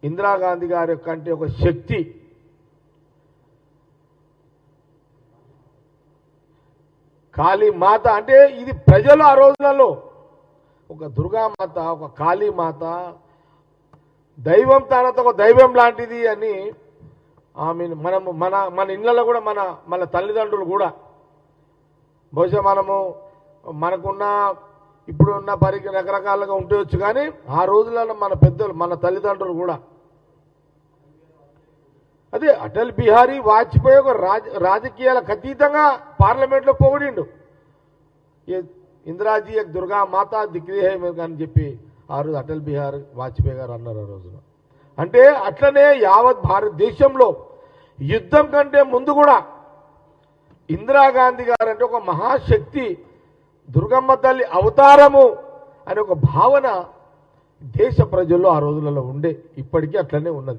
ఇందిరాగాంధీ గారి కంటే ఒక శక్తి. కాళీమాత అంటే ఇది ప్రజలు ఆ రోజులలో ఒక దుర్గామాత, ఒక కాళీమాత దైవం తర్వాత ఒక దైవం లాంటిది అని ఆమె మనము మన ఇళ్ళలో కూడా మన తల్లిదండ్రులు కూడా బహుశా మనకున్న ఇప్పుడున్న పరిస్థితి రకరకాలుగా ఉండవచ్చు, కానీ ఆ రోజులలో మన పెద్దలు మన తల్లిదండ్రులు కూడా అదే అటల్ బిహారీ వాజ్పేయి ఒక రాజకీయాలకు అతీతంగా పార్లమెంట్లో పొగిడిండు. ఇందిరాజీ ఒక దుర్గా మాత దిక్రీ హై అని చెప్పి ఆ రోజు అటల్ బిహారీ వాజ్పేయి గారు అన్నారు ఆ రోజున. అంటే అట్లనే యావత్ భారతదేశంలో యుద్ధం కంటే ముందు కూడా ఇందిరాగాంధీ గారు అంటే ఒక మహాశక్తి, దుర్గమ్మ తల్లి అవతారము అనే ఒక భావన దేశ ప్రజల్లో ఆ రోజులలో ఉండే, ఇప్పటికీ అట్లనే ఉన్నది.